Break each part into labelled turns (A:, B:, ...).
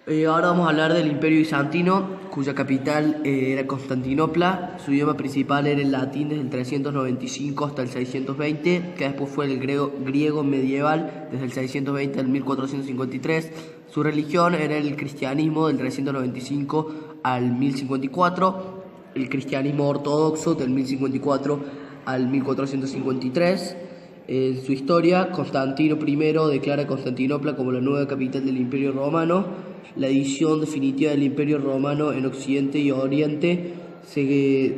A: Ahora vamos a hablar del Imperio Bizantino, cuya capital era Constantinopla. Su idioma principal era el latín desde el 395 hasta el 620, que después fue el griego medieval desde el 620 al 1453. Su religión era el cristianismo del 395 al 1054, el cristianismo ortodoxo del 1054 al 1453. En su historia, Constantino I declara Constantinopla como la nueva capital del Imperio Romano. La división definitiva del Imperio Romano en Occidente y Oriente se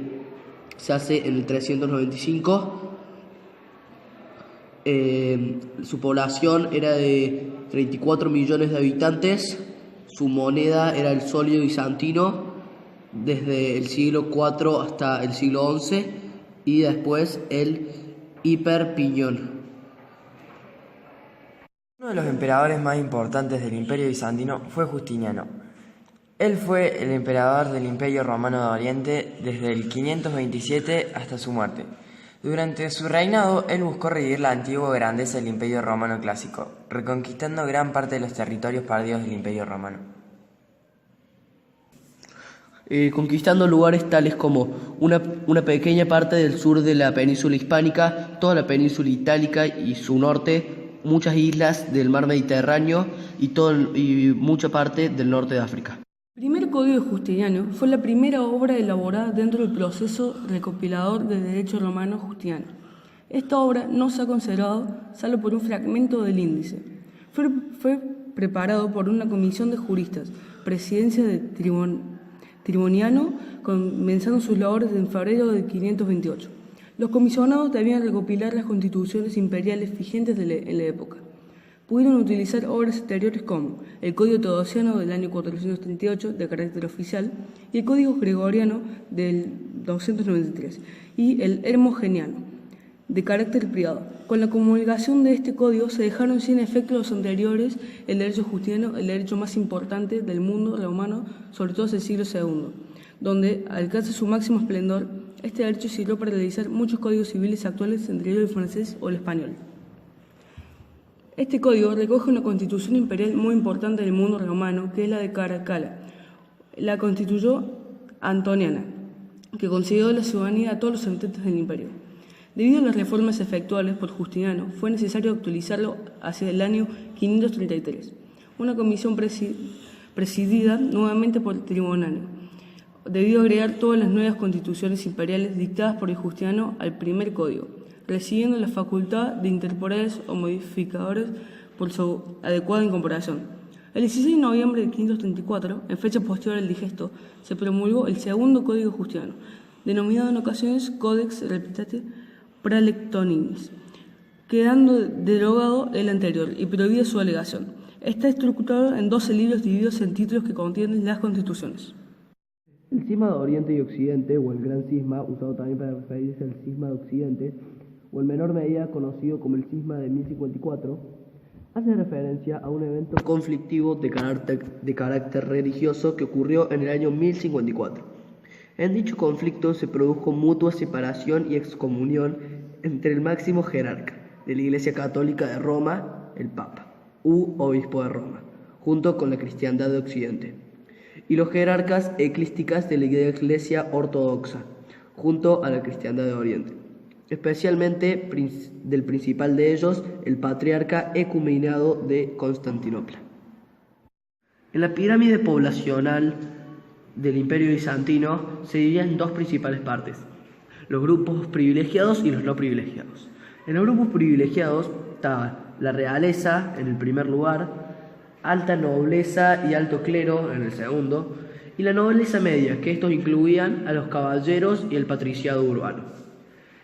A: hace en el 395. Su población era de 34 millones de habitantes. Su moneda era el solio bizantino desde el siglo IV hasta el siglo XI y después el hiperpiñón.
B: Uno de los emperadores más importantes del Imperio Bizantino fue Justiniano. Él fue el emperador del Imperio Romano de Oriente desde el 527 hasta su muerte. Durante su reinado, él buscó revivir la antigua grandeza del Imperio Romano clásico, reconquistando gran parte de los territorios perdidos del Imperio Romano.
A: Conquistando lugares tales como una pequeña parte del sur de la península hispánica, toda la península itálica y su norte, muchas islas del mar Mediterráneo y mucha parte del norte de África.
C: El primer Código de Justiniano fue la primera obra elaborada dentro del proceso recopilador de derecho romano Justiniano. Esta obra no se ha conservado salvo por un fragmento del índice. Fue preparado por una comisión de juristas, presidencia de Triboniano, comenzando sus labores en febrero de 528. Los comisionados debían recopilar las constituciones imperiales vigentes en la época. Pudieron utilizar obras exteriores como el Código Teodosiano del año 438, de carácter oficial, y el Código Gregoriano del 293, y el Hermogeniano, de carácter privado. Con la comulgación de este código se dejaron sin efecto los anteriores, el derecho justiniano, el derecho más importante del mundo romano, sobre todo desde el siglo II, donde alcanza su máximo esplendor. Este derecho sirvió para realizar muchos códigos civiles actuales, entre ellos el francés o el español. Este código recoge una constitución imperial muy importante del mundo romano, que es la de Caracalla. La constituyó Antoniana, que concedió la ciudadanía a todos los habitantes del imperio. Debido a las reformas efectuadas por Justiniano, fue necesario actualizarlo hacia el año 533. Una comisión presidida nuevamente por Triboniano debió agregar todas las nuevas constituciones imperiales dictadas por el Justiniano al primer código, recibiendo la facultad de interponerlas o modificadores por su adecuada incorporación. El 16 de noviembre de 534, en fecha posterior al digesto, se promulgó el segundo código justiniano, denominado en ocasiones Codex Repetite Praelectionis, quedando derogado el anterior y prohibida su alegación. Está estructurado en 12 libros divididos en títulos que contienen las constituciones.
A: El cisma de Oriente y Occidente, o el Gran Cisma, usado también para referirse al cisma de Occidente, o en menor medida conocido como el cisma de 1054, hace referencia a un evento conflictivo de carácter religioso que ocurrió en el año 1054. En dicho conflicto se produjo mutua separación y excomunión entre el máximo jerarca de la Iglesia Católica de Roma, el Papa, u Obispo de Roma, junto con la cristiandad de Occidente, y los jerarcas eclesiásticos de la Iglesia Ortodoxa, junto a la cristiandad de Oriente, especialmente del principal de ellos, el patriarca ecumenado de Constantinopla. En la pirámide poblacional del Imperio Bizantino se dividía en dos principales partes: los grupos privilegiados y los no privilegiados. En los grupos privilegiados estaba la realeza en el primer lugar, alta nobleza y alto clero en el segundo, y la nobleza media, que estos incluían a los caballeros y el patriciado urbano.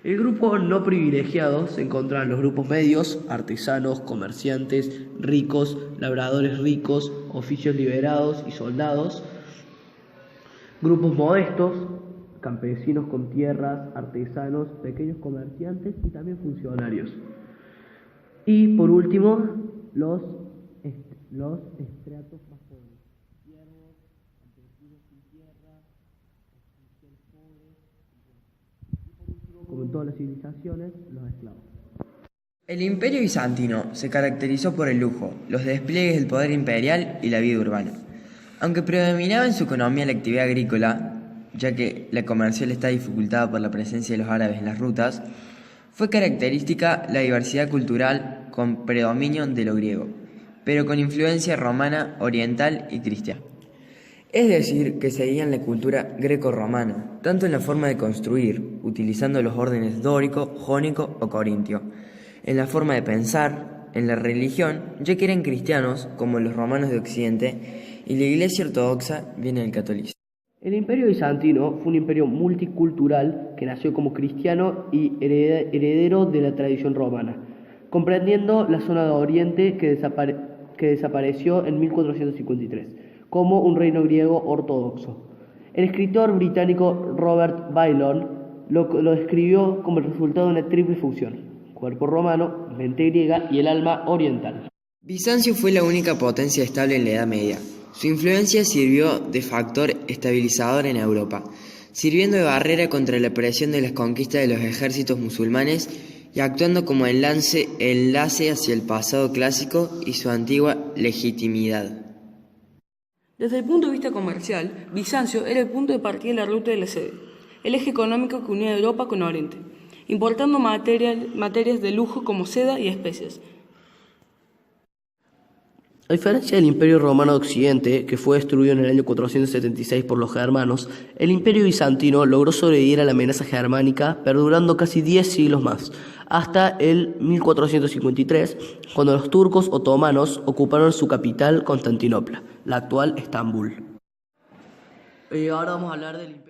A: El grupo no privilegiado se encontraban los grupos medios, artesanos, comerciantes, ricos, labradores ricos, oficios liberados y soldados. Grupos modestos, campesinos con tierras, artesanos, pequeños comerciantes y también funcionarios. Y por último, los estratos más pobres: siervos, campesinos sin tierra, oficiales pobres, y por último, como en todas las civilizaciones, los esclavos.
B: El Imperio Bizantino se caracterizó por el lujo, los despliegues del poder imperial y la vida urbana. Aunque predominaba en su economía la actividad agrícola, ya que la comercial está dificultada por la presencia de los árabes en las rutas, fue característica la diversidad cultural con predominio de lo griego, pero con influencia romana, oriental y cristiana. Es decir, que seguían la cultura greco-romana, tanto en la forma de construir, utilizando los órdenes dórico, jónico o corintio, en la forma de pensar, en la religión, ya que eran cristianos como los romanos de Occidente, y la Iglesia ortodoxa viene del catolicismo.
A: El Imperio bizantino fue un imperio multicultural que nació como cristiano y heredero de la tradición romana, comprendiendo la zona de Oriente que desapareció en 1453, como un reino griego ortodoxo. El escritor británico Robert Bailon lo describió como el resultado de una triple fusión: cuerpo romano, mente griega y el alma oriental.
B: Bizancio fue la única potencia estable en la Edad Media. Su influencia sirvió de factor estabilizador en Europa, sirviendo de barrera contra la presión de las conquistas de los ejércitos musulmanes y actuando como enlace hacia el pasado clásico y su antigua legitimidad.
C: Desde el punto de vista comercial, Bizancio era el punto de partida de la ruta de la sede, el eje económico que unía Europa con Oriente, importando materias de lujo como seda y especias.
A: A diferencia del Imperio Romano de Occidente, que fue destruido en el año 476 por los germanos, el Imperio bizantino logró sobrevivir a la amenaza germánica, perdurando casi 10 siglos más, hasta el 1453, cuando los turcos otomanos ocuparon su capital, Constantinopla, la actual Estambul. Ahora vamos a hablar del Imperio